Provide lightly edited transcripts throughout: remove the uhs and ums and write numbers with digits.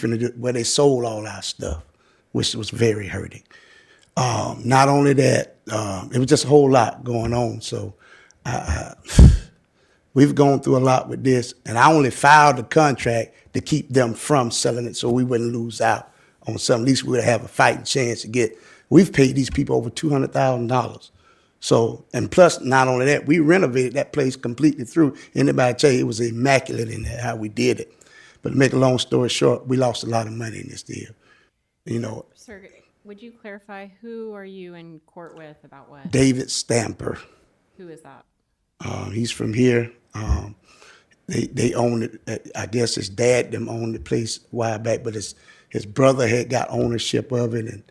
where they sold all our stuff, which was very hurting. Not only that, it was just a whole lot going on. So we've gone through a lot with this, and I only filed the contract to keep them from selling it so we wouldn't lose out on something. At least we would have a fighting chance to get. We've paid these people over $200,000. So, and plus, not only that, we renovated that place completely through. Anybody tell you it was immaculate in there, how we did it. But to make a long story short, we lost a lot of money in this deal. You know, Sir, would you clarify who are you in court with about what? David Stamper, Who is that? he's from here. They own it. I guess his dad them owned the place a while back, but his brother had got ownership of it,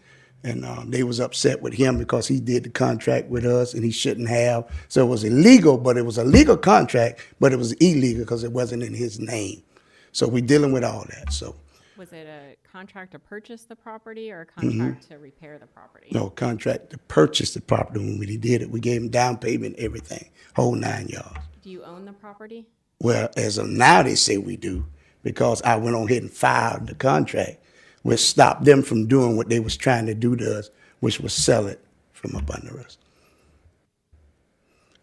and they was upset with him because he did the contract with us and he shouldn't have. So it was illegal, but it was a legal contract, but it was illegal because it wasn't in his name. So we're dealing with all that. So Was it a contract to purchase the property or a contract to repair the property? no contract to purchase the property when we did it. We gave him down payment, everything, whole 9 yards. Do you own the property? Well, as of now, they say we do because I went on ahead and filed the contract, which stopped them from doing what they was trying to do to us, which was sell it from up under us.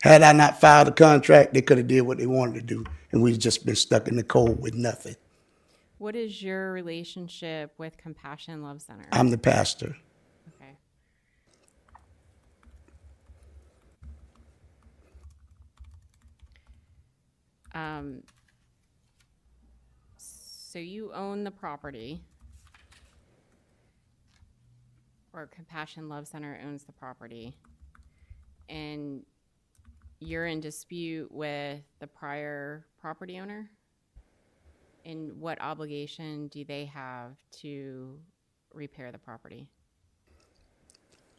Had I not filed the contract, they could have did what they wanted to do, and we'd just been stuck in the cold with nothing. What is your relationship with Compassion Love Center? I'm the pastor. Okay. So you own the property, or Compassion Love Center owns the property, and you're in dispute with the prior property owner? And what obligation do they have to repair the property?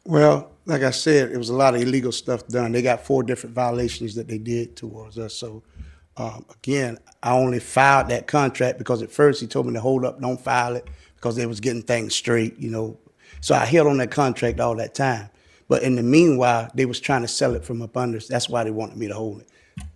Well, like I said, it was a lot of illegal stuff done. They got 4 different violations that they did towards us. So, again, I only filed that contract because at first he told me to hold up, don't file it, because they was getting things straight, you know. So I held on that contract all that time. But in the meanwhile, they was trying to sell it from up under us. That's why they wanted me to hold it.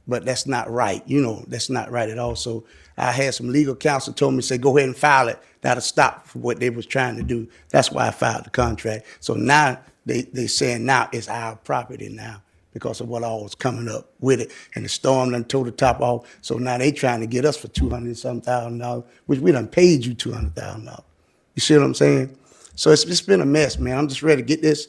But that's not right, you know, that's not right at all. So I had some legal counsel told me, say, go ahead and file it. That'll stop what they was trying to do. That's why I filed the contract. So now they saying now it's our property now because of what all was coming up with it. And the storm done tore the top off. So now they trying to get us for $200,000, which we done paid you $200,000. You see what I'm saying? So it's been a mess, man. I'm just ready to get this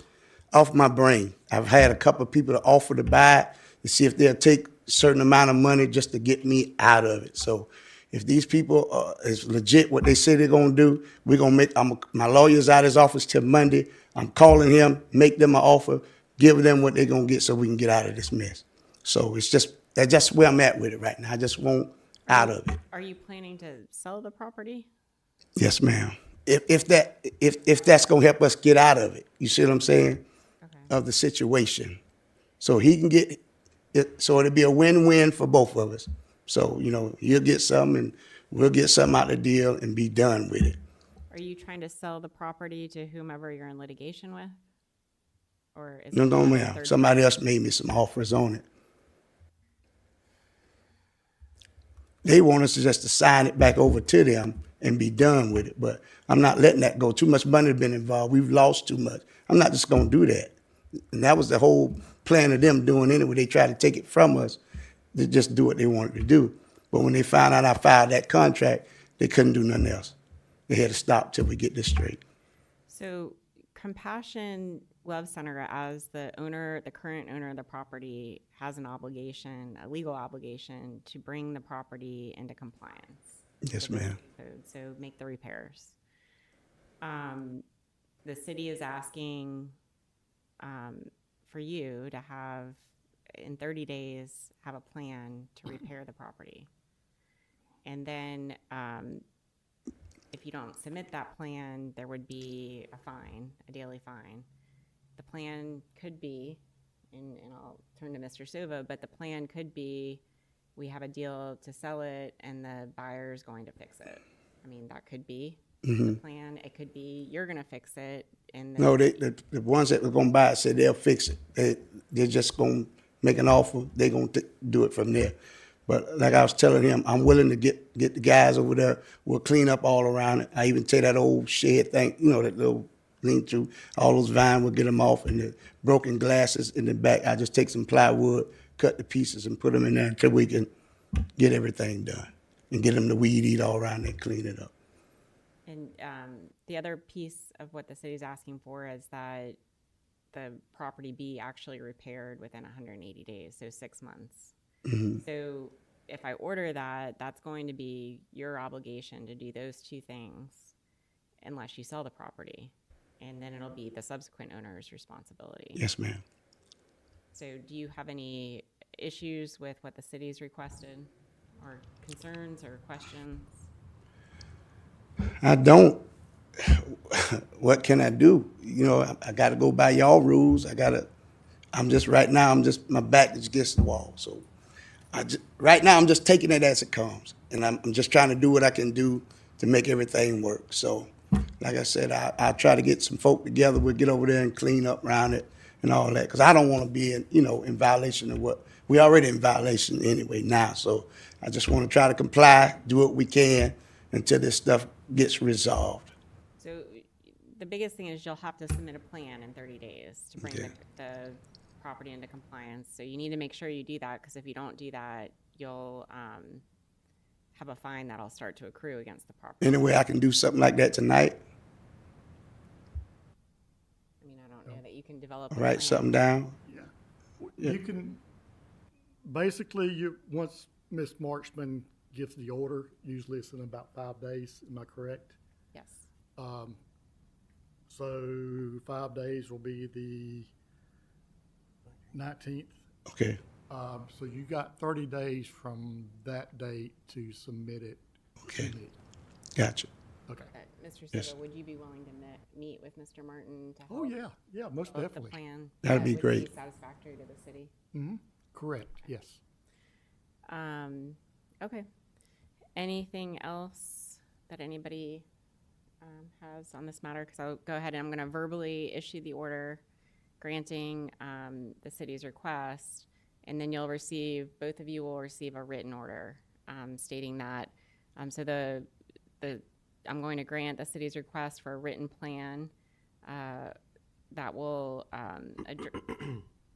off my brain. I've had a couple of people to offer to buy it to see if they'll take a certain amount of money just to get me out of it. So if these people is legit what they say they're gonna do, we're gonna make. My lawyer's out of his office till Monday. I'm calling him, make them an offer, give them what they're gonna get so we can get out of this mess. So that's just where I'm at with it right now. I just want out of it. Are you planning to sell the property? Yes, ma'am. If that's gonna help us get out of it, you see what I'm saying? Okay. Of the situation, so he can get it. So it'll be a win-win for both of us. So you know, he'll get something, and we'll get something out of the deal and be done with it. Are you trying to sell the property to whomever you're in litigation with? Or is No, it no, a ma'am. third Somebody party? else made me some offers on it. They want us to just to sign it back over to them and be done with it. But I'm not letting that go. Too much money has been involved. We've lost too much. I'm not just going to do that. And that was the whole plan of them doing anyway. They tried to take it from us to just do what they wanted to do. But when they found out I filed that contract, they couldn't do nothing else. They had to stop till we get this straight. So Compassion Love Center, as the owner, the current owner of the property, has an obligation, a legal obligation, to bring the property into compliance. Yes, with the ma'am. code, so make the repairs. The city is asking for you to have, in 30 days, have a plan to repair the property. And then if you don't submit that plan, there would be a fine, a daily fine. The plan could be, and I'll turn to Mr. Silva, but the plan could be we have a deal to sell it and the buyer's going to fix it. I mean, that could be the plan. It could be you're going to fix it. And No, the ones that were going to buy it said they'll fix it. They're just going to make an offer. They're going to do it from there. But like I was telling him, I'm willing to get the guys over there. We'll clean up all around it. I even take that old shed thing, that little lean through, all those vines, we'll get them off, and the broken glasses in the back, I just take some plywood, cut the pieces, and put them in there until we can get everything done and get them to weed eat all around and clean it up. And the other piece of what the city's asking for is that the property be actually repaired within 180 days, so 6 months. So if I order that, that's going to be your obligation to do those two things unless you sell the property. And then it'll be the subsequent owner's responsibility. Yes, ma'am. So do you have any issues with what the city's requested, or concerns or questions? I don't. What can I do? I got to go by y'all rules. Right now, my back is against the wall. So right now, I'm just taking it as it comes. And I'm just trying to do what I can do to make everything work. So, like I said, I'll try to get some folk together. We'll get over there and clean up around it and all that. Because I don't want to be in violation of we already in violation anyway now. So I just want to try to comply, do what we can until this stuff gets resolved. So the biggest thing is you'll have to submit a plan in 30 days to bring the property into compliance. So you need to make sure you do that, because if you don't do that, you'll have a fine that'll start to accrue against the property. Any way I can do something like that tonight? I mean, I don't know that you can develop. Write something down? You can, basically, once Ms. Marchman gives the order, usually it's in about 5 days, am I correct? Yes. So 5 days will be the 19th. Okay. So you got 30 days from that date to submit it. Okay. Gotcha. Okay. Mr. Silva, Yes. would you be willing to meet with Mr. Martin to help? Oh, yeah, most develop definitely. The plan. That'd be would great. Satisfactory to the city. Mm-hmm. Correct, yes. Okay. Anything else that anybody has on this matter? Because I'll go ahead and I'm going to verbally issue the order granting the city's request, and then both of you will receive a written order stating that. So I'm going to grant the city's request for a written plan that will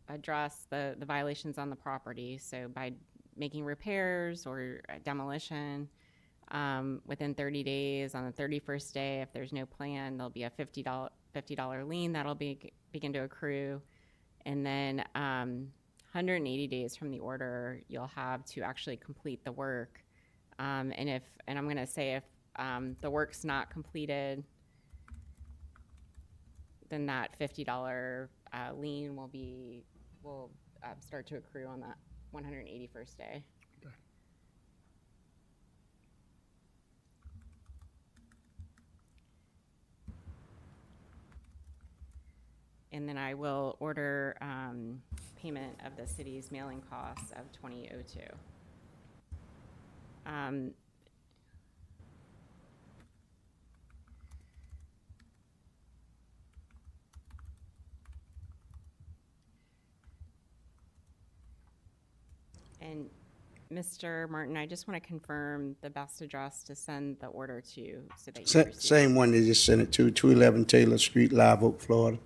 address the violations on the property. So by making repairs or demolition within 30 days, on the 31st day, if there's no plan, there'll be a $50 lien that'll begin to accrue. And then 180 days from the order, you'll have to actually complete the work. And I'm going to say if the work's not completed, then that $50 lien will start to accrue on that 181st day. Okay. And then I will order payment of the city's mailing costs of $20.02. And Mr. Martin, I just want to confirm the best address to send the order to so that you receive. Same one they just sent it to, 211 Taylor Street, Live Oak, Florida.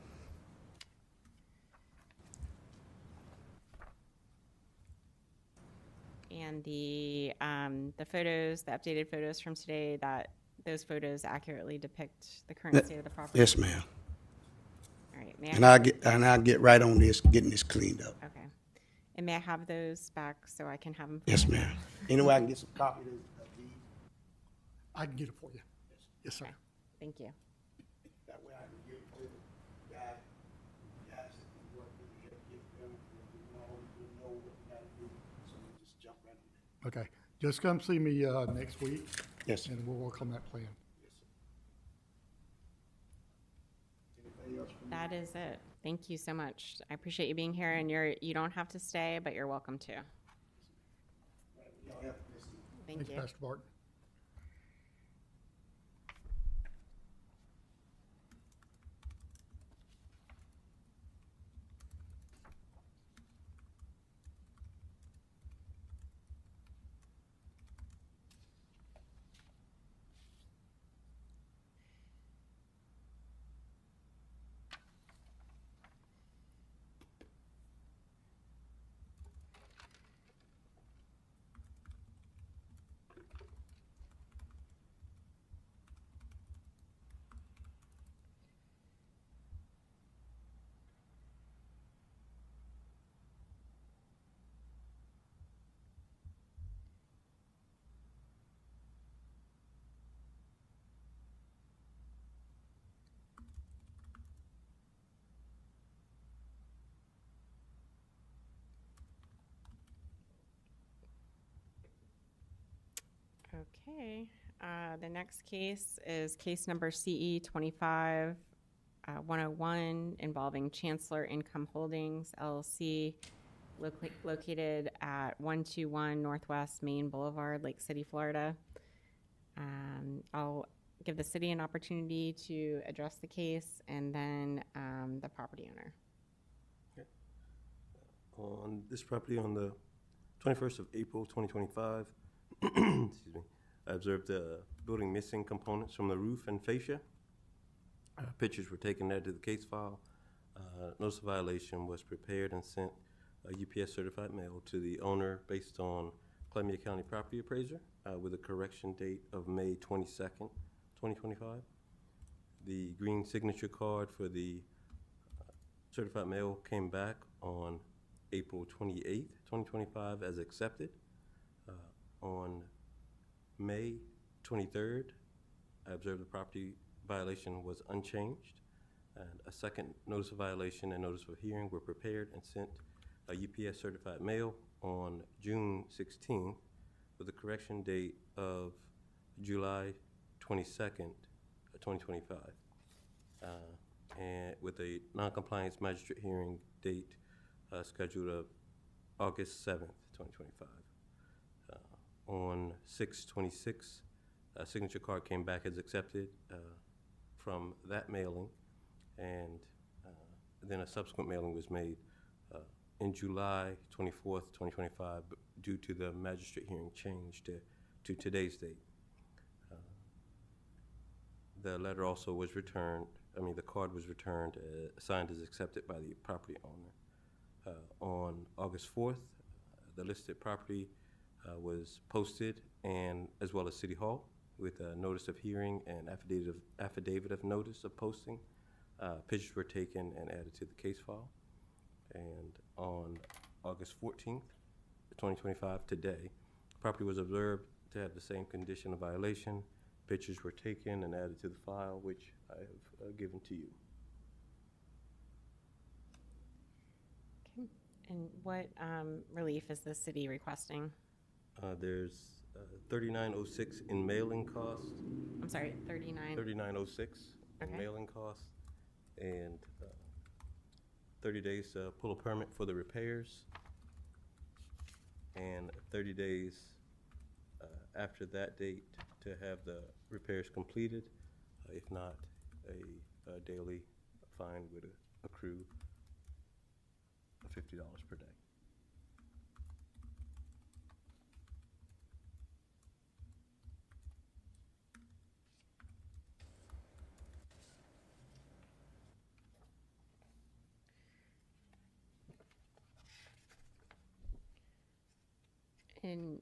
And the photos, the updated photos from today, those photos accurately depict the current state of the property? Yes, ma'am. All right. And I'll get right on this, getting this cleaned up. Okay. And may I have those back so I can have them? Yes, ma'am. Anyway, I can get some copies of these. I can get it for you. Yes, sir. Okay. Thank you. That way I can give it to the guys that can work with me, get them, know what we gotta do, so we just jump right on it. Okay. Just come see me next week, Yes, sir. and we'll work on that plan. Anything else from That is it. Thank you so much. I appreciate you being here, and you don't have to stay, but you're welcome to. y'all have this? Thank Thanks, you. Pastor Barton. Okay, the next case is case number CE 25 101 involving Chancellor Income Holdings LLC located at 121 Northwest Main Boulevard, Lake City, Florida. I'll give the city an opportunity to address the case and then the property owner. On this property on the 21st of April 2025, excuse me, I observed the building missing components from the roof and fascia. Pictures were taken added to the case file. Notice of violation was prepared and sent UPS certified mail to the owner based on Columbia County property appraiser with a correction date of May 22nd, 2025. The green signature card for the certified mail came back on April 28th, 2025 as accepted. On May 23rd, I observed the property violation was unchanged, and a second notice of violation and notice of hearing were prepared and sent a UPS certified mail on June 16th with a correction date of July 22nd, 2025, and with a non-compliance magistrate hearing date scheduled of August 7th, 2025. On 6/26, a signature card came back as accepted from that mailing, and then a subsequent mailing was made in July 24th, 2025, due to the magistrate hearing change to today's date. The letter also was returned, the card was returned, signed as accepted by the property owner. On August 4th, the listed property was posted, and as well as City Hall, with a notice of hearing and affidavit of notice of posting. Pictures were taken and added to the case file. And on August 14th, 2025, today, property was observed to have the same condition of violation. Pictures were taken and added to the file, which I have given to you. Okay. And what relief is the city requesting? There's $39.06 in mailing cost. I'm sorry, 39? $39.06 in Okay. mailing cost, and 30 days to pull a permit for the repairs, and 30 days after that date to have the repairs completed. If not, a daily fine would accrue of $50 per day. And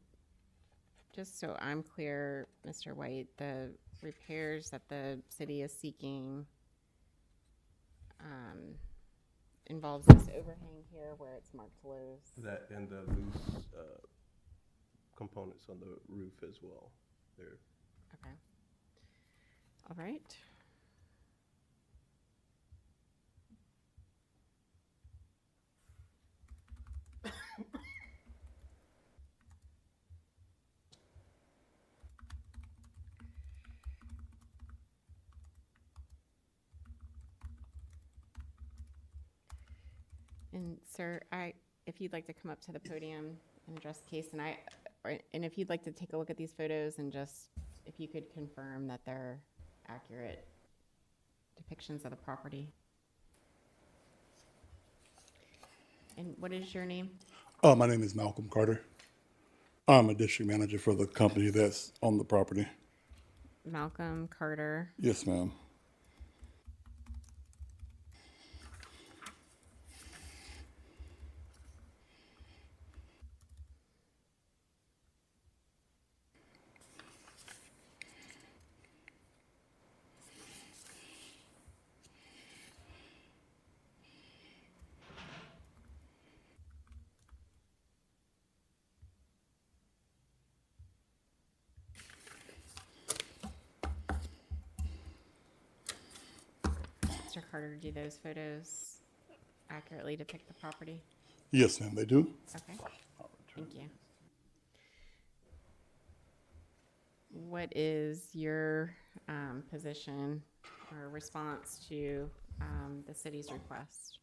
just so I'm clear, Mr. White, the repairs that the city is seeking involves this overhang here where it's marked loose. That and the loose components on the roof as well. They're Okay. All right. And sir, if you'd like to come up to the podium and address the case, and if you'd like to take a look at these photos and just, if you could confirm that they're accurate depictions of the property. And what is your name? My name is Malcolm Carter. I'm a district manager for the company that's on the property. Malcolm Carter. Yes, ma'am. Mr. Carter, do those photos accurately depict the property? Yes, ma'am, they do. Okay, thank you. what is your position or response to the city's request?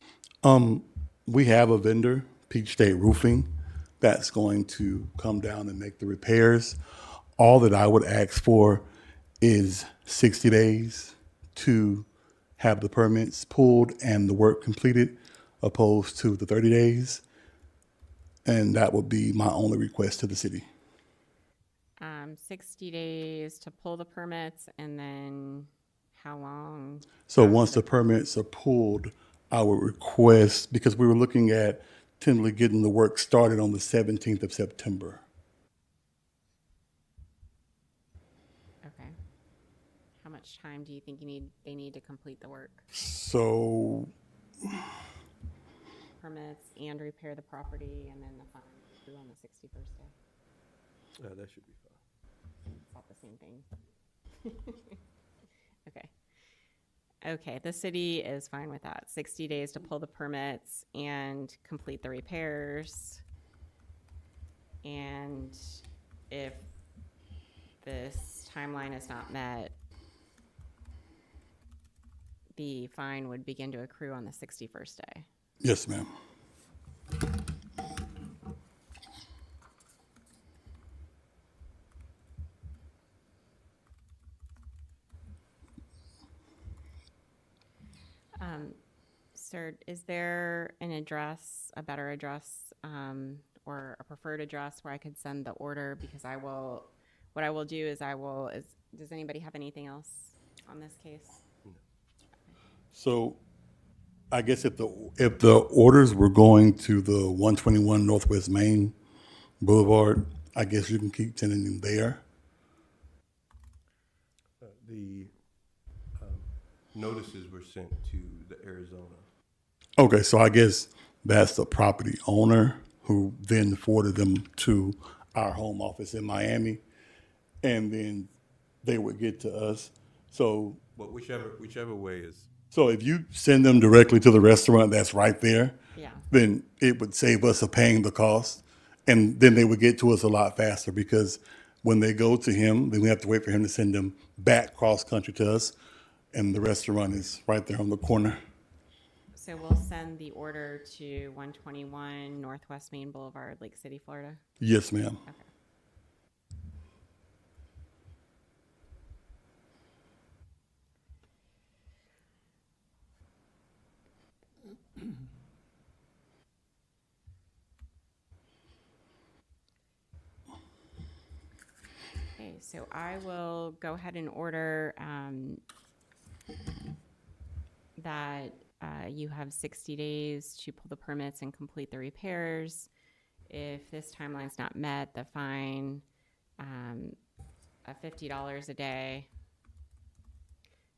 We have a vendor, Peach State Roofing, that's going to come down and make the repairs. All that I would ask for is 60 days to have the permits pulled and the work completed, opposed to the 30 days. And that would be my only request to the city. 60 days to pull the permits, and then how long? So once the permits are pulled, I would request, because we were looking at tentatively getting the work started on the 17th of September. Okay. How much time do you think they need to complete the work? So Permits and repair the property, and then the fine due on the 61st day? That should be fine. It's not the same thing. Okay. Okay, the city is fine with that. 60 days to pull the permits and complete the repairs. And if this timeline is not met, the fine would begin to accrue on the 61st day. yes, ma'am. Sir, is there an address, a better address, or a preferred address where I could send the order? Because what I will do is does anybody have anything else on this case? So I guess if the orders were going to the 121 Northwest Main Boulevard, I guess you can keep sending them there. The notices were sent to the Arizona. Okay, so I guess that's the property owner who then forwarded them to our home office in Miami, and then they would get to us. So But whichever way is, So if you send them directly to the restaurant that's right there, Yeah. then it would save us of paying the cost. And then they would get to us a lot faster, because when they go to him, then we have to wait for him to send them back cross country to us. And the restaurant is right there on the corner. So we'll send the order to 121 Northwest Main Boulevard, Lake City, Florida. Yes, ma'am. Okay. Okay, so I will go ahead and order that you have 60 days to pull the permits and complete the repairs. If this timeline's not met, the fine of $50 a day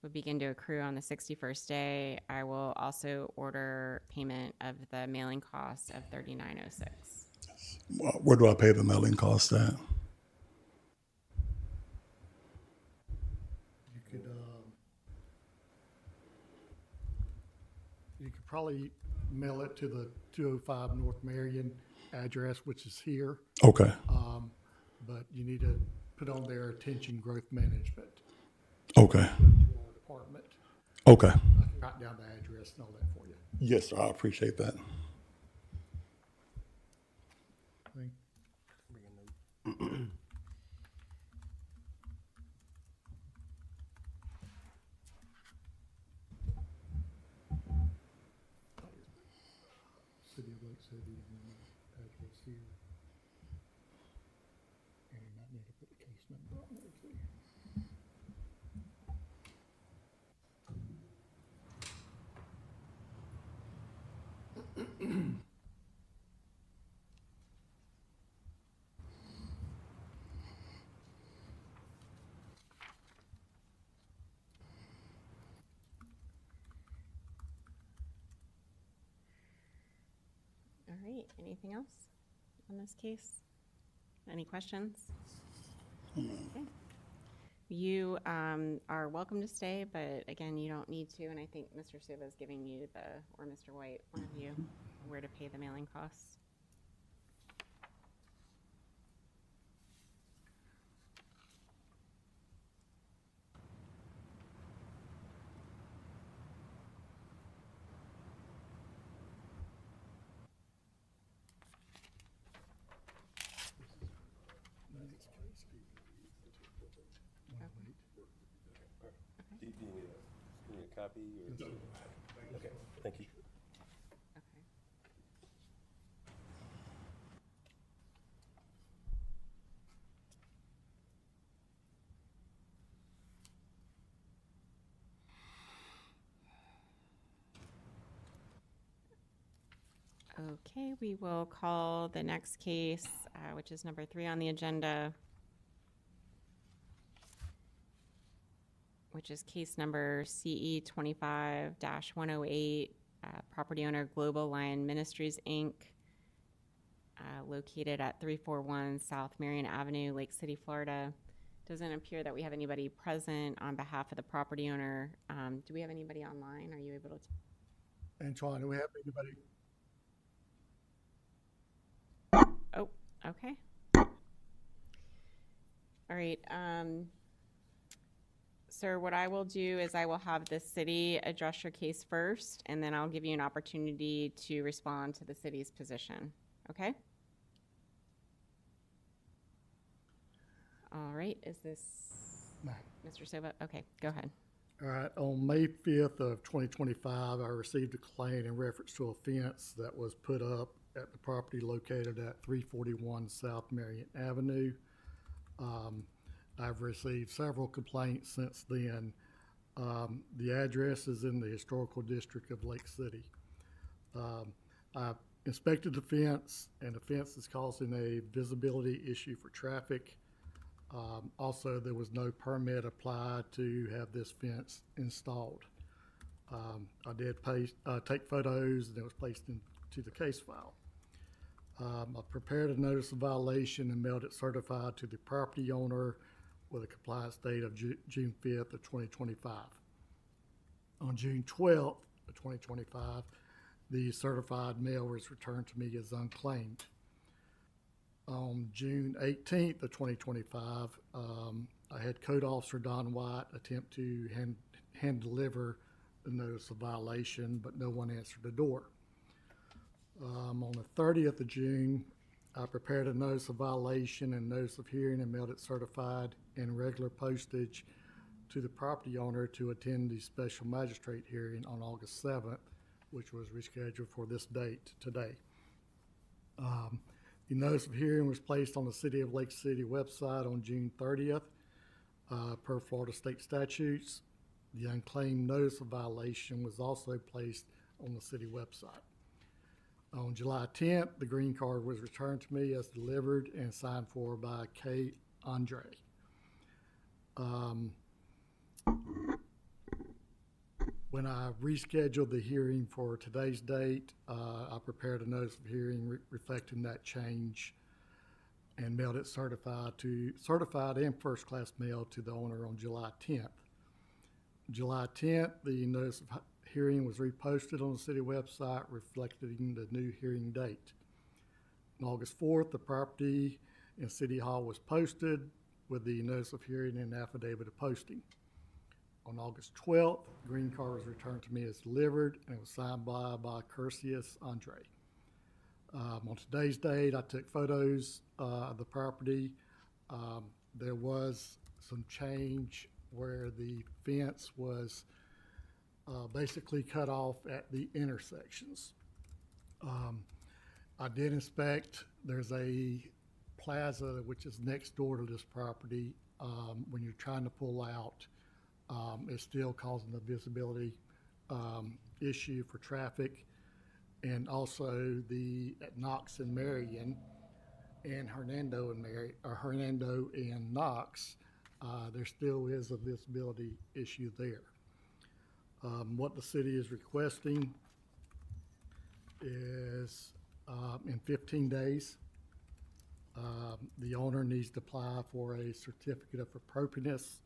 would begin to accrue on the 61st day. I will also order payment of the mailing cost of $39.06. Where do I pay the mailing cost at? You could probably mail it to the 205 North Marion address, which is here, Okay. but you need to put on their attention growth management Okay. to our department. Okay. I can write down the address and all that for you. Yes, sir. I appreciate that. Thing. City of Lake City, and then the address here. And you might need to put the case number on there too. All right, anything else on this case? Any questions? Okay. You are welcome to stay, but again, you don't need to, and I think Mr. Suva is giving you or Mr. White, one of you, where to pay the mailing costs. copy or? Okay, thank you. Okay. Okay, we will call the next case, which is number 3 on the agenda, which is case number CE 25-108, property owner Global Lion Ministries, Inc., located at 341 South Marion Avenue, Lake City, Florida. Doesn't appear that we have anybody present on behalf of the property owner. Do we have anybody online? Are you able to? Antoine, do we have anybody? Oh, okay. All right. Sir, what I will do is I will have the city address your case first, and then I'll give you an opportunity to respond to the city's position. Okay? All right. Is this Mr. Silva? Okay, go ahead. All right, on May 5th of 2025, I received a complaint in reference to a fence that was put up at the property located at 341 South Marion Avenue. I've received several complaints since then. The address is in the historical district of Lake City. I inspected the fence, and the fence is causing a visibility issue for traffic. Also, there was no permit applied to have this fence installed. I did take photos, and it was placed into the case file. I prepared a notice of violation and mailed it certified to the property owner with a compliance date of June 5th of 2025. On June 12th of 2025, the certified mail was returned to me as unclaimed. On June 18th of 2025, I had Code Officer Don White attempt to hand deliver the notice of violation, but no one answered the door. On the 30th of June, I prepared a notice of violation and notice of hearing and mailed it certified and regular postage to the property owner to attend the special magistrate hearing on August 7th, which was rescheduled for this date today. The notice of hearing was placed on the City of Lake City website on June 30th, per Florida state statutes. The unclaimed notice of violation was also placed on the city website. On July 10th, the green card was returned to me as delivered and signed for by K. Andre. When I rescheduled the hearing for today's date, I prepared a notice of hearing reflecting that change and mailed it certified and first-class mail to the owner on July 10th. July 10th, the notice of hearing was reposted on the city website reflecting the new hearing date. On August 4th, the property in City Hall was posted with the notice of hearing and affidavit of posting. On August 12th, the green card was returned to me as delivered and it was signed by Curcius Andre. On today's date, I took photos of the property. There was some change where the fence was basically cut off at the intersections. I did inspect, there's a plaza which is next door to this property. When you're trying to pull out, it's still causing a visibility issue for traffic. And also at Knox and Marion and Hernando and Knox, there still is a visibility issue there. What the city is requesting is in 15 days, the owner needs to apply for a certificate of appropriateness,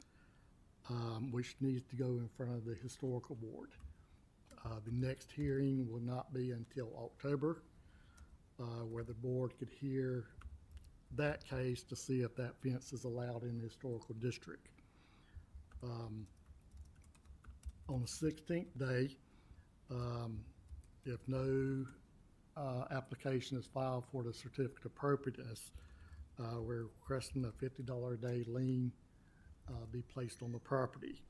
which needs to go in front of the historical board. The next hearing will not be until October, where the board could hear that case to see if that fence is allowed in the historical district. On the 16th day, if no application is filed for the certificate of appropriateness, we're requesting a $50 a day lien be placed on the property.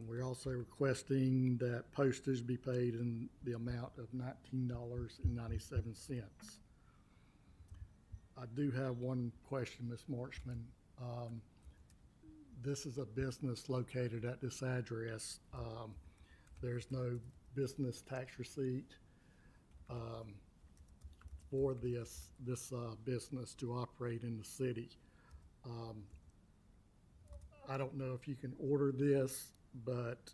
We're also requesting that postage be paid in the amount of $19.97. I do have one question, Ms. Marchman. This is a business located at this address. There's no business tax receipt for this business to operate in the city. I don't know if you can order this, but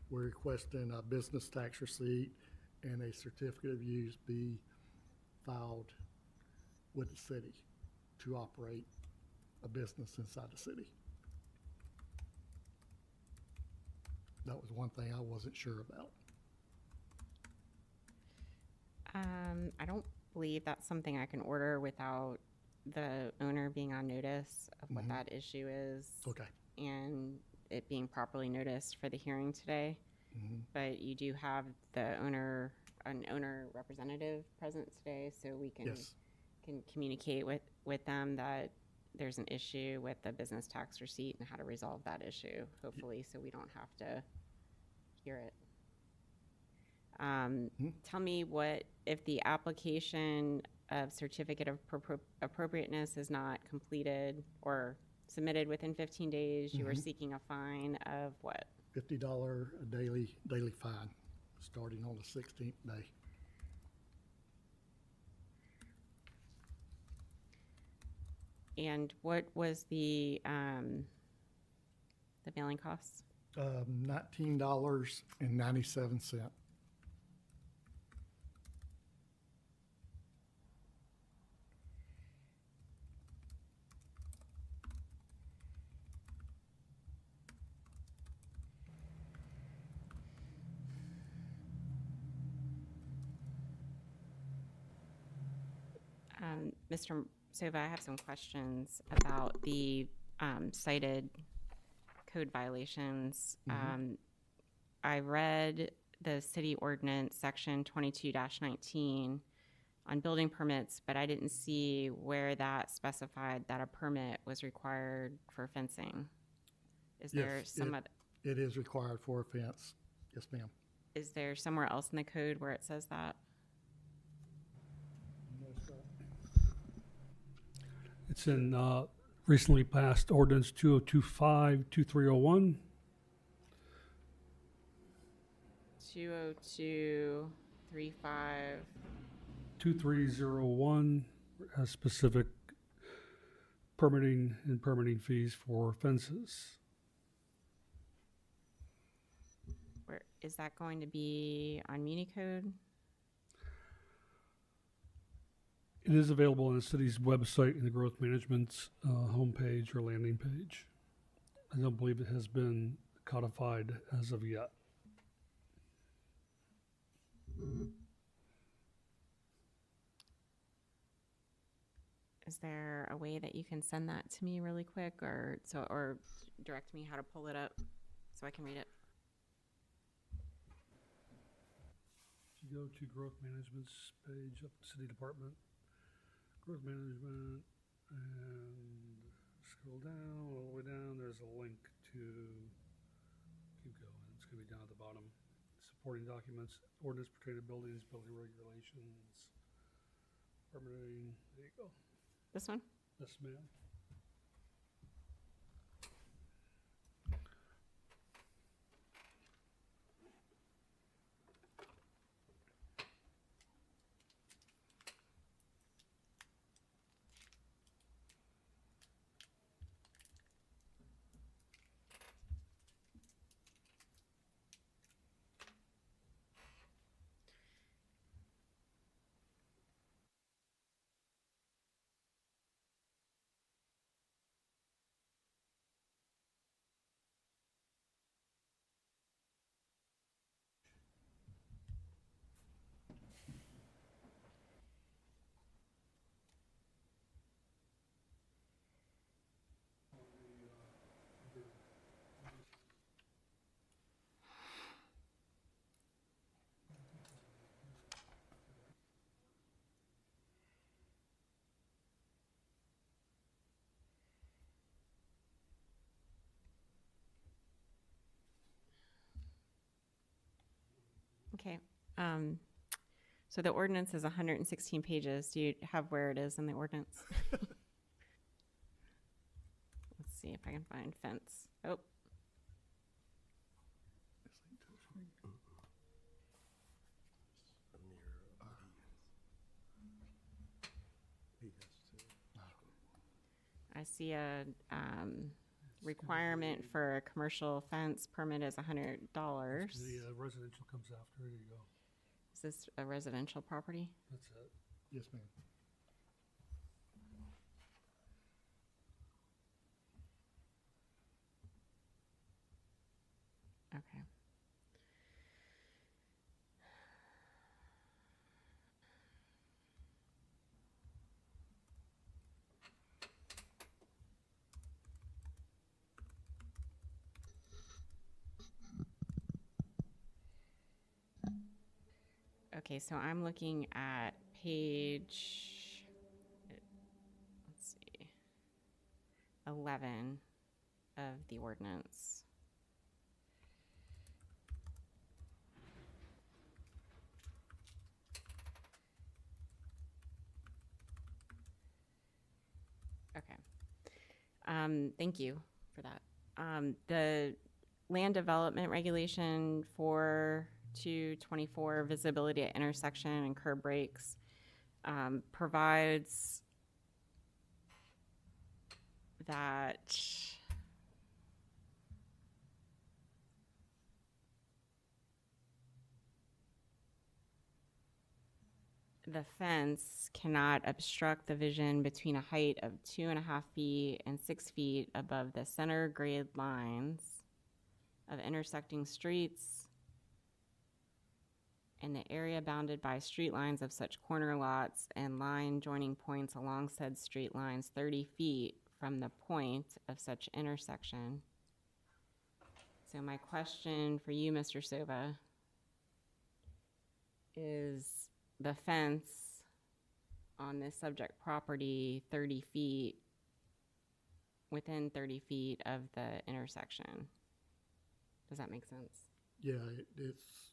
we're requesting a business tax receipt and a certificate of use be filed with the city to operate a business inside the city. That was one thing I wasn't sure about. I don't believe that's something I can order without the owner being on notice of what that issue is. Okay. And it being properly noticed for the hearing today. But you do have an owner representative present today, so we can Yes. can communicate with them that there's an issue with the business tax receipt and how to resolve that issue, hopefully, so we don't have to hear it. Tell me what, if the application of certificate of appropriateness is not completed or submitted within 15 days, you are seeking a fine of what? $50 a daily fine, starting on the 16th day. And what was the mailing costs? $19.97. Mr. Sova, I have some questions about the cited code violations. I read the city ordinance section 22-19 on building permits, but I didn't see where that specified that a permit was required for fencing. Is there Yes, some it is required for a fence. Yes, ma'am. is there somewhere else in the code where it says that? It's in recently passed ordinance 2025-2301. 20235. 2301 has specific permitting and permitting fees for fences. Where is that going to be on Municode? It is available on the city's website in the growth management's homepage or landing page. I don't believe it has been codified as of yet. Is there a way that you can send that to me really quick, or direct me how to pull it up so I can read it? If you go to growth management's page up city department, growth management, and scroll down, all the way down, there's a link to, keep going, it's gonna be down at the bottom. Supporting documents, ordinance pertaining to buildings, building regulations, permitting, there you go. This one? Yes, ma'am. Okay. So the ordinance is 116 pages. Do you have where it is in the ordinance? Let's see if I can find fence. Oh, I see a requirement for a commercial fence permit is $100. The residential comes after, there you go. Is this a residential property? That's it. Yes, ma'am. Okay. Okay, so I'm looking at page, let's see, 11 of the ordinance. Okay. Thank you for that. The land development regulation 4.2.24 visibility at intersection and curb breaks provides that the fence cannot obstruct the vision between a height of 2.5 feet and 6 feet above the center grade lines of intersecting streets and the area bounded by street lines of such corner lots and line joining points along said street lines 30 feet from the point of such intersection. So my question for you, Mr. Sova, is the fence on this subject property 30 feet, within 30 feet of the intersection? Does that make sense? Yeah, it's.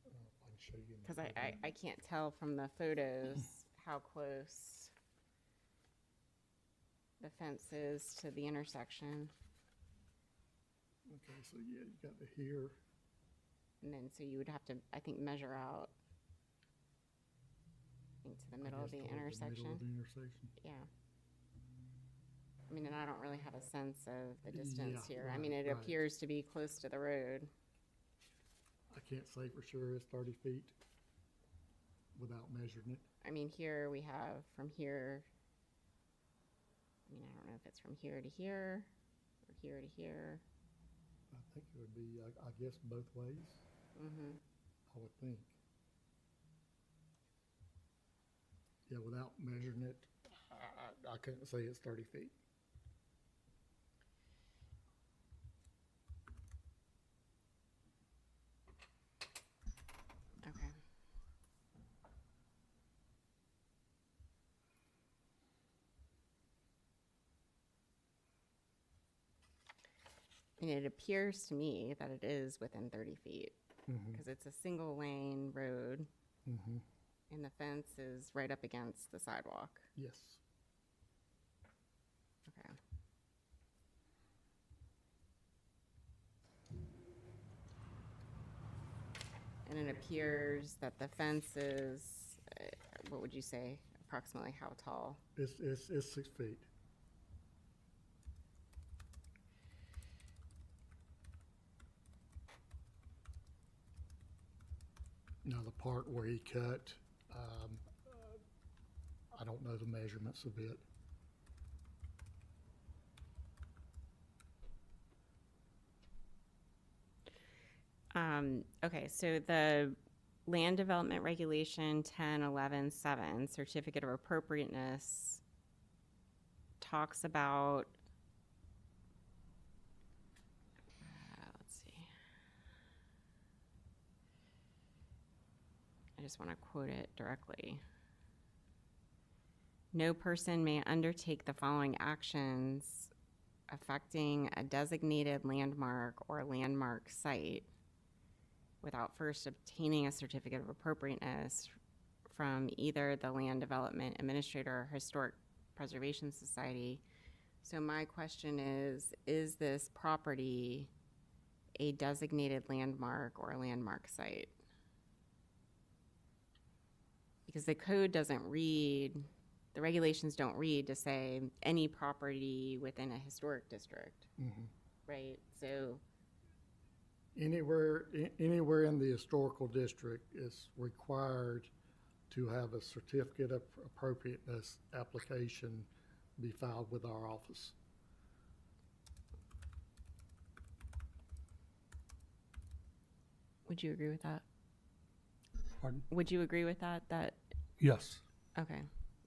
I don't know if I can show you. in the Because photo. I can't tell from the photos how close the fence is to the intersection. Okay, so yeah, you got to here. And then, so you would have to, I think, measure out, I think, to the middle of the Middle intersection. of the intersection. Yeah. I mean, and I don't really have a sense of the distance Yeah, here. I mean, right, it right. appears to be close to the road. I can't say for sure it's 30 feet without measuring it. I mean, here we have from here, I mean, I don't know if it's from here to here or here to here. I think it would be, I guess, both ways, Mm-hmm. I would think. Yeah, without measuring it, I couldn't say it's 30 feet. Okay. And it appears to me that it is within 30 feet because it's a single lane road Mm-hmm. and the fence is right up against the sidewalk. Yes. Okay. And it appears that the fence is, what would you say, approximately how tall? It's 6 feet. Now, the part where he cut, I don't know the measurements of it. Okay, so the land development regulation 10.11.7 certificate of appropriateness talks about, let's see. I just want to quote it directly. No person may undertake the following actions affecting a designated landmark or landmark site without first obtaining a certificate of appropriateness from either the Land Development Administrator or Historic Preservation Society. So my question is this property a designated landmark or a landmark site? Because the code doesn't read, the regulations don't read to say any property within a historic district, right? So, Anywhere in the historical district is required to have a certificate of appropriateness application be filed with our office. would you agree with that? Pardon? Would you agree with that? Yes. Okay.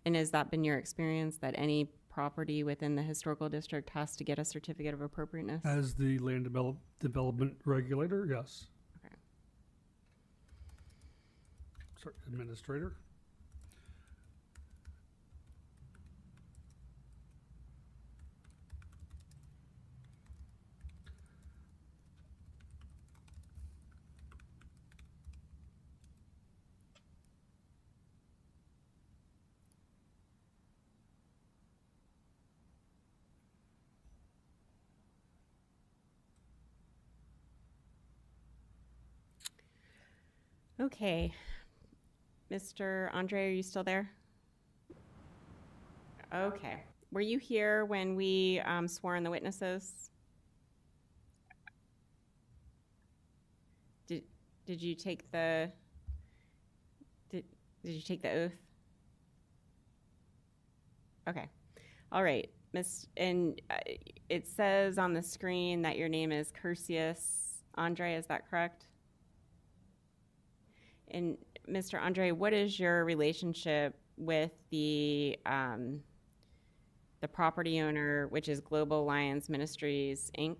And has that been your experience, that any property within the historical district has to get a certificate of appropriateness? As the land development regulator, yes. Okay. Sorry, administrator. Okay. Mr. Andre, are you still there? Okay. Were you here when we swore in the witnesses? Did you take the did you take the oath? Okay. All right. And it says on the screen that your name is Cursius Andre, is that correct? And Mr. Andre, what is your relationship with the property owner, which is Global Alliance Ministries, Inc.?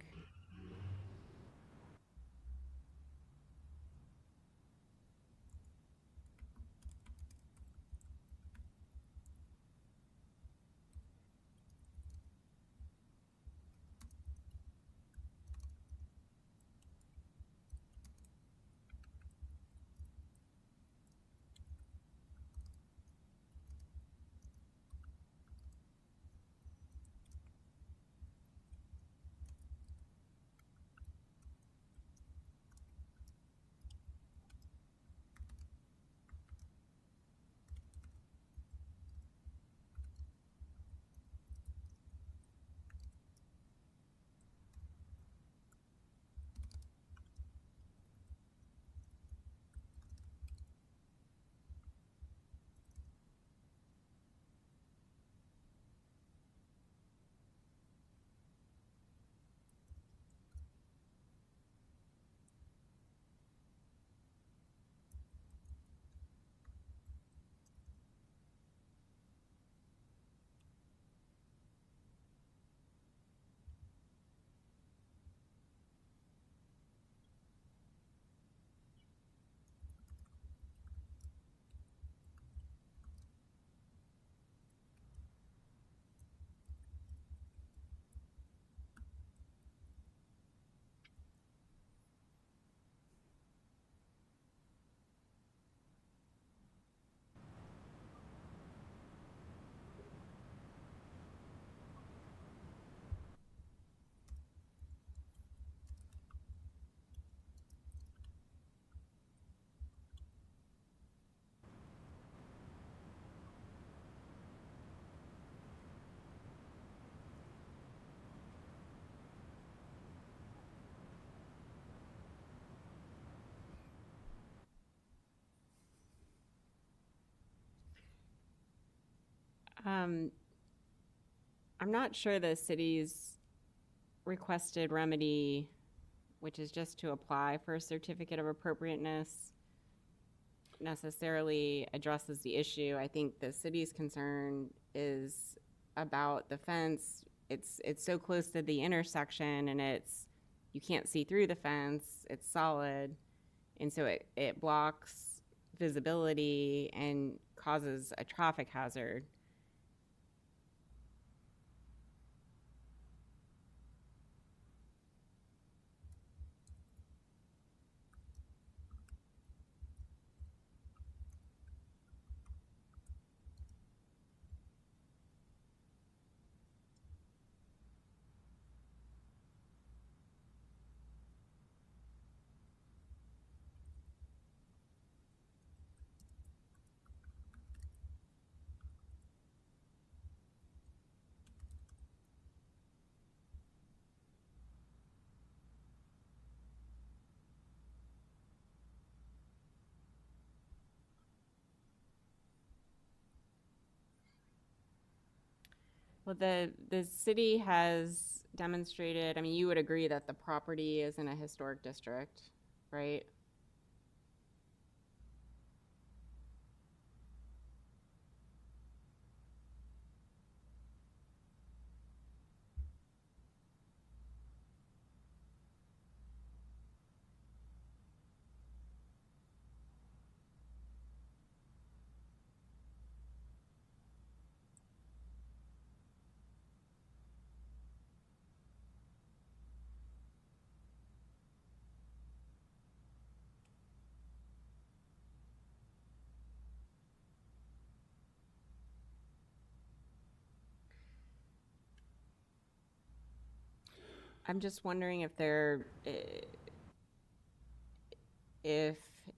I'm not sure the city's requested remedy, which is just to apply for a certificate of appropriateness, necessarily addresses the issue. I think the city's concern is about the fence. It's so close to the intersection, and you can't see through the fence. It's solid, and so it blocks visibility and causes a traffic hazard. Well, the city has demonstrated, I mean, you would agree that the property is in a historic district, right? I'm just wondering if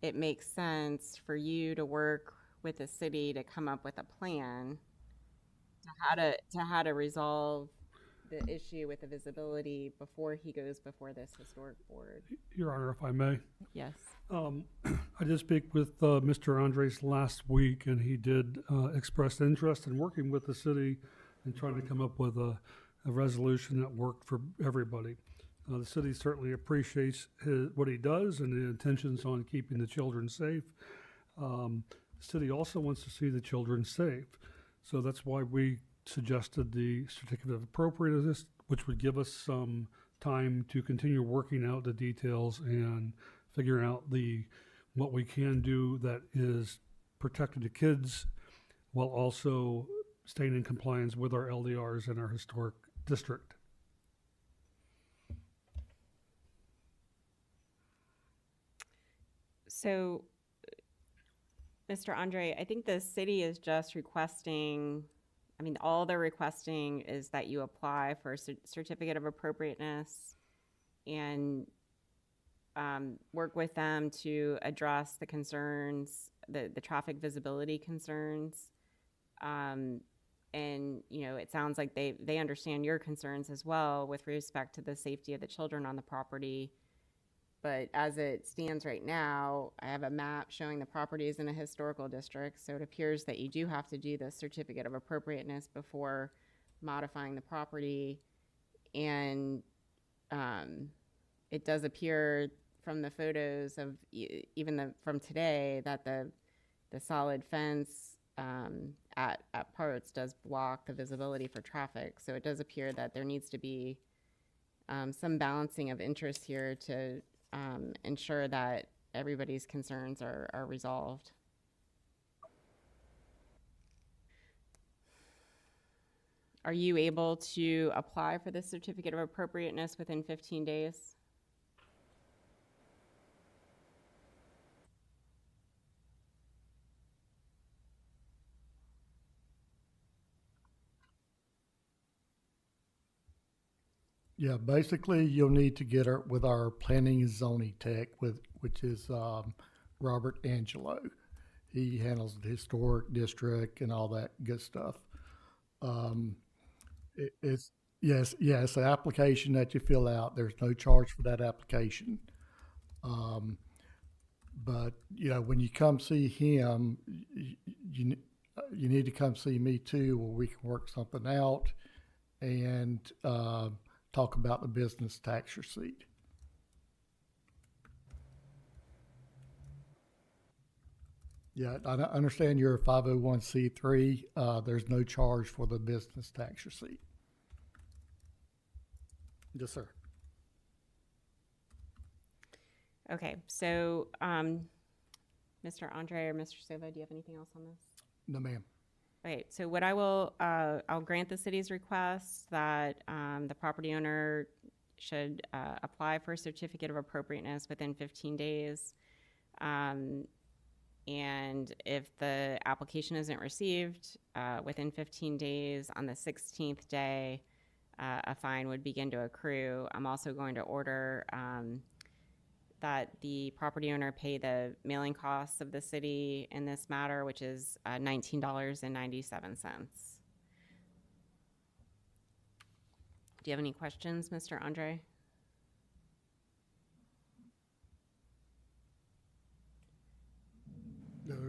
it makes sense for you to work with the city to come up with a plan to how to resolve the issue with the visibility before he goes before this historic board. Your Honor, if I may. Yes. I did speak with Mr. Andres last week, and he did express interest in working with the city and trying to come up with a resolution that worked for everybody. The city certainly appreciates what he does and the intentions on keeping the children safe. The city also wants to see the children safe. So that's why we suggested the certificate of appropriateness, which would give us some time to continue working out the details and figuring out what we can do that is protecting the kids while also staying in compliance with our LDRs in our historic district. So, Mr. Andre, I think the city is just requesting, I mean, all they're requesting is that you apply for a certificate of appropriateness and work with them to address the concerns, the traffic visibility concerns. And, you know, it sounds like they understand your concerns as well with respect to the safety of the children on the property. But as it stands right now, I have a map showing the property is in a historical district, so it appears that you do have to do the certificate of appropriateness before modifying the property. And it does appear from the photos of from today that the solid fence at parts does block the visibility for traffic. So it does appear that there needs to be some balancing of interest here to ensure that everybody's concerns are resolved. Are you able to apply for the certificate of appropriateness within 15 days? Yeah, basically, you'll need to get with our planning and zoning tech, which is Robert Angelo. He handles the historic district and all that good stuff. It's yes, the application that you fill out. There's no charge for that application. But you know, when you come see him, you need to come see me too, where we can work something out and talk about the business tax receipt. Yeah, I understand you're a 501c3. There's no charge for the business tax receipt. Yes, sir. Okay, so Mr. Andre or Mr. Silva, do you have anything else on this? No, ma'am. Okay, so what I will, I'll grant the city's request that the property owner should apply for a certificate of appropriateness within 15 days. And if the application isn't received within 15 days, on the 16th day, a fine would begin to accrue. I'm also going to order that the property owner pay the mailing costs of the city in this matter, which is $19.97. Do you have any questions, Mr. Andre?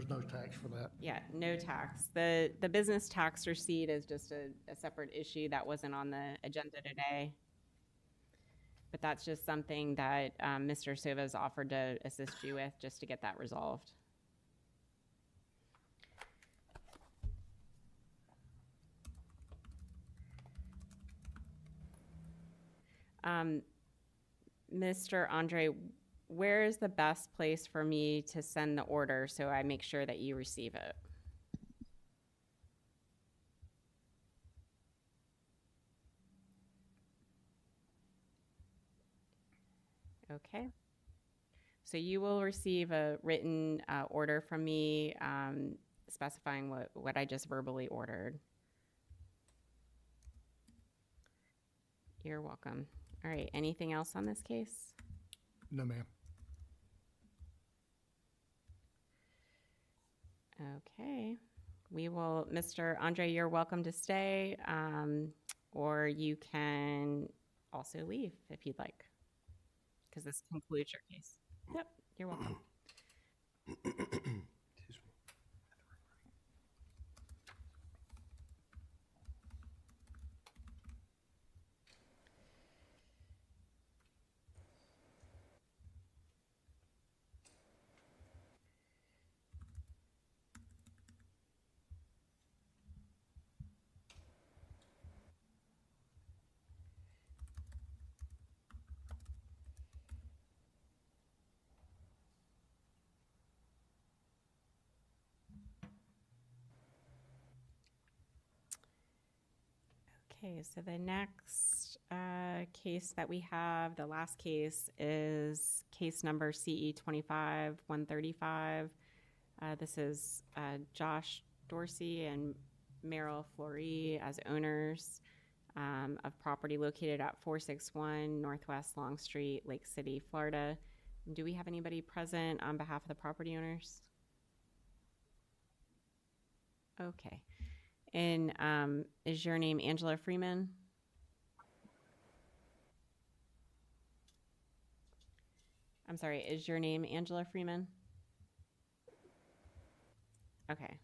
there's no tax for that. Yeah, no tax. The business tax receipt is just a separate issue that wasn't on the agenda today. But that's just something that Mr. Silva's offered to assist you with, just to get that resolved. Mr. Andre, where is the best place for me to send the order so I make sure that you receive it? Okay. So you will receive a written order from me specifying what I just verbally ordered. You're welcome. All right, anything else on this case? No, ma'am. Okay. We will, Mr. Andre, you're welcome to stay, or you can also leave if you'd like, because this concludes your case. Yep, you're welcome. Excuse me. Okay, so the next case that we have, the last case, is case number CE 25-135. This is Josh Dorsey and Meryl Flory as owners of property located at 461 Northwest Long Street, Lake City, Florida. Do we have anybody present on behalf of the property owners? Okay. And is your name Angela Freeman? I'm sorry, is your name Angela Freeman? Okay.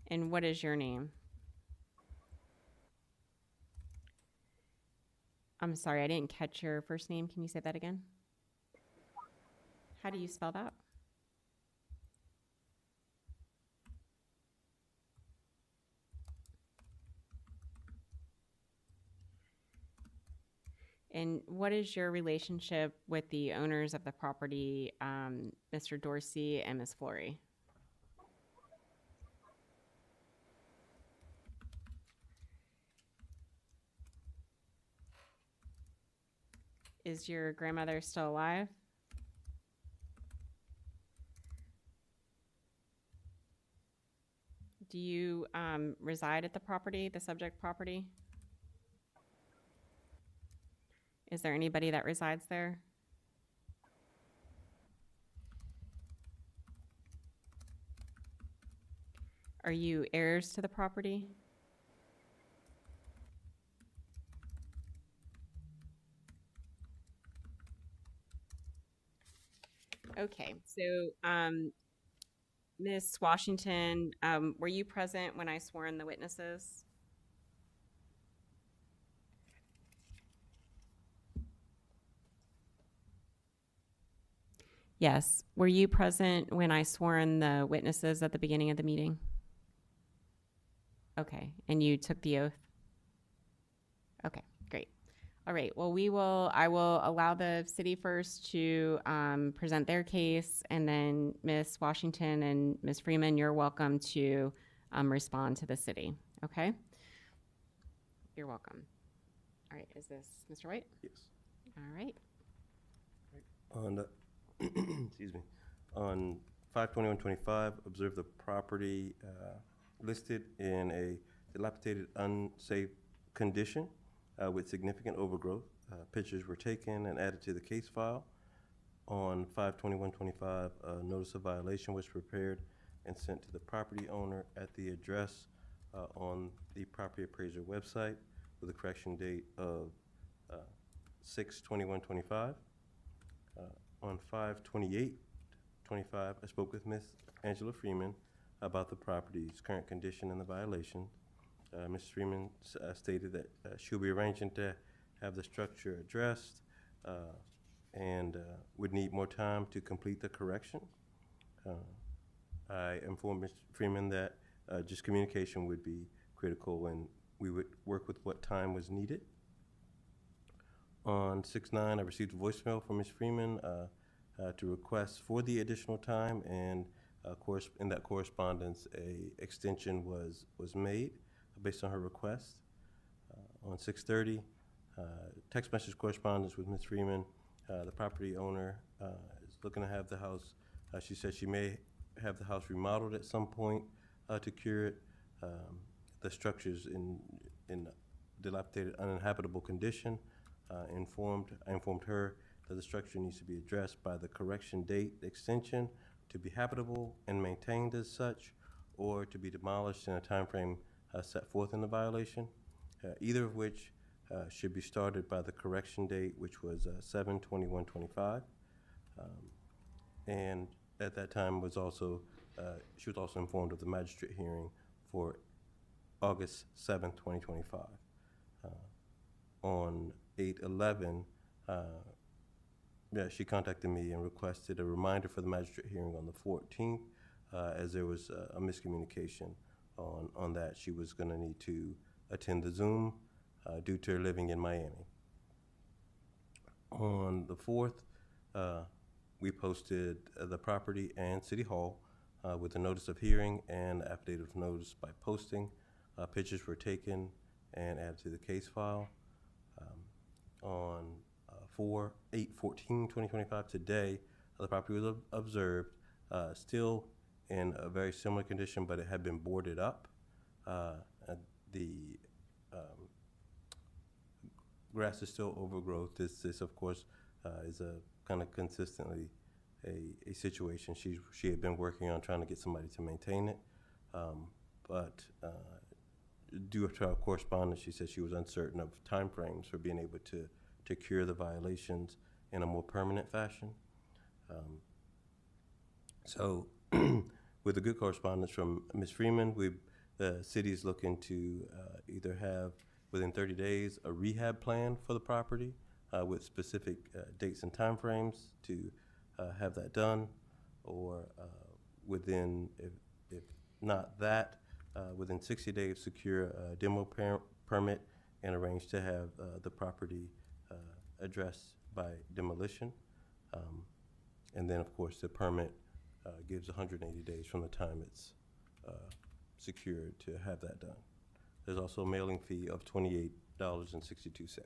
And what is your name? I'm sorry, I didn't catch your first name. Can you say that again? How do you spell that? And what is your relationship with the owners of the property, Mr. Dorsey and Ms. Flory? Is your grandmother still alive? Do you reside at the property, the subject property? Is there anybody that resides there? Are you heirs to the property? Okay, so Ms. Washington, were you present when I swore in the witnesses? Yes. Were you present when I swore in the witnesses at the beginning of the meeting? Okay, and you took the oath? Okay, great. All right, well, I will allow the city first to present their case, and then Ms. Washington and Ms. Freeman, you're welcome to respond to the city, okay? You're welcome. All right, is this Mr. White? Yes. All right. On the, excuse me, on 5/21/25, observe the property listed in a dilapidated, unsafe condition with significant overgrowth. Pictures were taken and added to the case file. On 5/21/25, a notice of violation was prepared and sent to the property owner at the address on the property appraiser website with a correction date of 6/21/25. On 5/28, 25, I spoke with Ms. Angela Freeman about the property's current condition and the violation. Ms. Freeman stated that she'll be arranging to have the structure addressed and would need more time to complete the correction. I informed Ms. Freeman that just communication would be critical and we would work with what time was needed. On 6/9, I received a voicemail from Ms. Freeman to request for the additional time, and in that correspondence, a extension was made based on her request. On 6/30, text message correspondence with Ms. Freeman. The property owner is looking to have the house. She said she may have the house remodeled at some point to cure it. The structure's in dilapidated, uninhabitable condition. I informed her that the structure needs to be addressed by the correction date extension to be habitable and maintained as such, or to be demolished in a time frame set forth in the violation, either of which should be started by the correction date, which was 7/21/25. And at that time she was also informed of the magistrate hearing for August 7th, 2025. On 8/11, she contacted me and requested a reminder for the magistrate hearing on the 14th, as there was a miscommunication on that. She was going to need to attend the Zoom due to her living in Miami. On the 4th, we posted the property and City Hall with a notice of hearing and affidavit of notice by posting. Pictures were taken and added to the case file. On 8/14/2025, today, the property was observed, still in a very similar condition, but it had been boarded up. The grass is still overgrowth. This of course, is a kind of consistently a situation she had been working on trying to get somebody to maintain it. But due to our correspondence, she said she was uncertain of timeframes for being able to cure the violations in a more permanent fashion. So with the good correspondence from Ms. Freeman, the city is looking to either have within 30 days a rehab plan for the property with specific dates and timeframes to have that done, or within, if not that, within 60 days secure a demo permit and arrange to have the property addressed by demolition. And then of course the permit gives 180 days from the time it's secured to have that done. There's also a mailing fee of $28.62.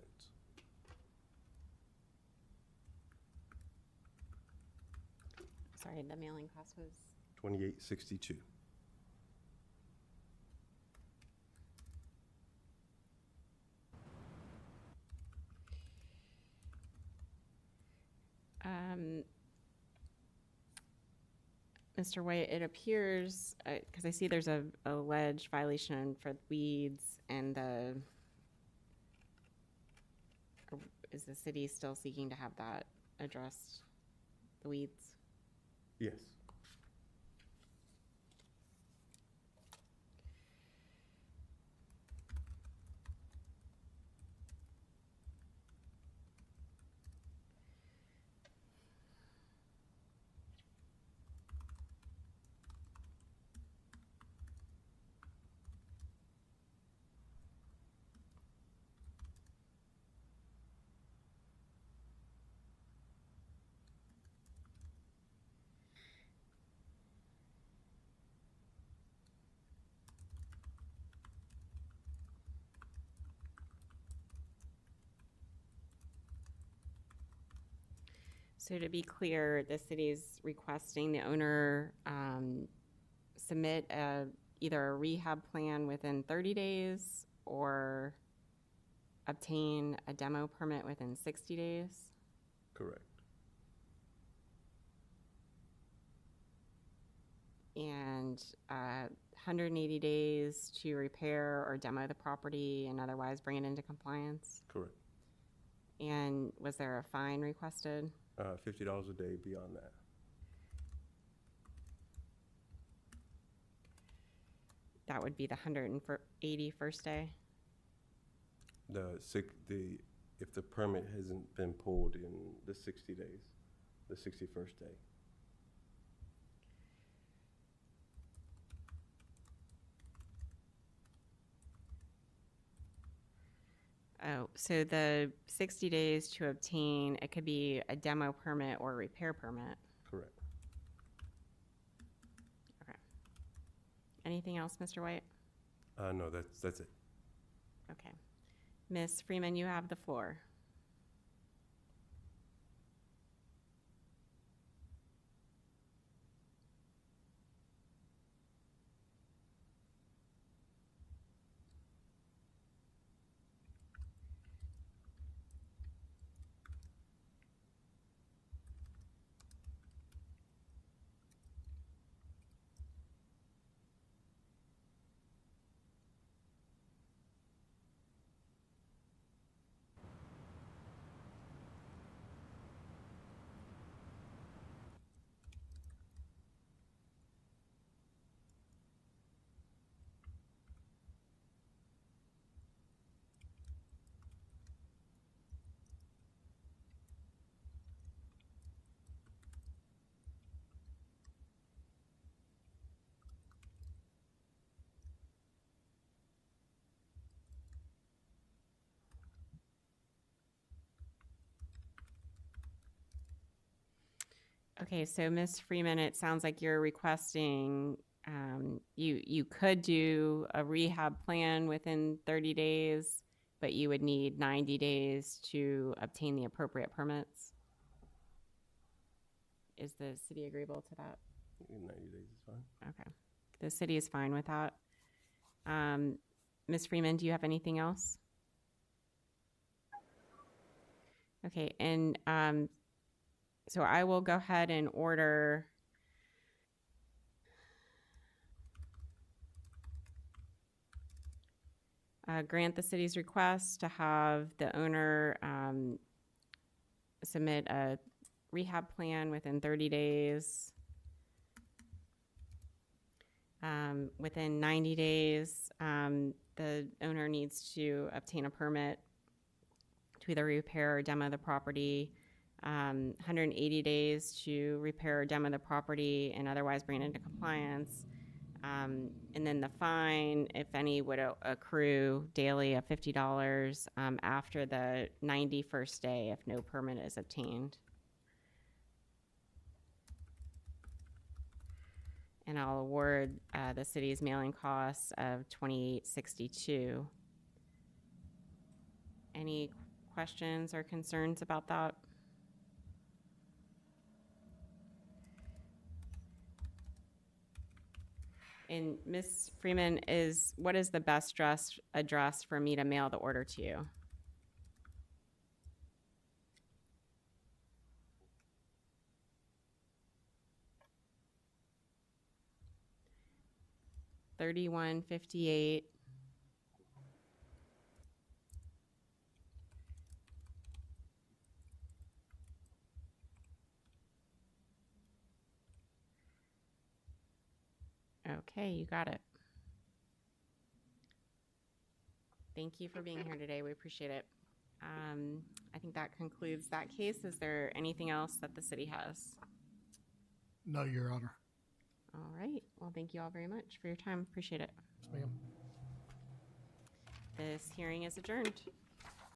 Sorry, the mailing cost was? $28.62. Mr. White, it appears, because I see there's a alleged violation for weeds and is the city still seeking to have that addressed, the weeds? Yes. So to be clear, the city's requesting the owner submit either a rehab plan within 30 days or obtain a demo permit within 60 days? Correct. And 180 days to repair or demo the property and otherwise bring it into compliance? Correct. And was there a fine requested? $50 a day beyond that. that would be the 181st day. If the permit hasn't been pulled in the 60 days, the 61st day. Oh, so the 60 days to obtain, it could be a demo permit or repair permit. Correct. Okay. Anything else, Mr. White? No, that's it. Okay. Ms. Freeman, you have the floor. Okay, so Ms. Freeman, it sounds like you're requesting, you could do a rehab plan within 30 days, but you would need 90 days to obtain the appropriate permits. Is the city agreeable to that? 90 days is fine. Okay. The city is fine with that. Ms. Freeman, do you have anything else? Okay, and so I will go ahead and order grant the city's request to have the owner submit a rehab plan within 30 days. Within 90 days, the owner needs to obtain a permit to either repair or demo the property. 180 days to repair or demo the property and otherwise bring it into compliance. And then the fine, if any, would accrue daily of $50 after the 91st day if no permit is obtained. And I'll award the city's mailing costs of $28.62. Any questions or concerns about that? And Ms. Freeman, what is the best address for me to mail the order to you? $3158 Okay, you got it. Thank you for being here today. We appreciate it. I think that concludes that case. Is there anything else that the city has? No, Your Honor. All right. Well, thank you all very much for your time. Appreciate it. Yes, ma'am. This hearing is adjourned.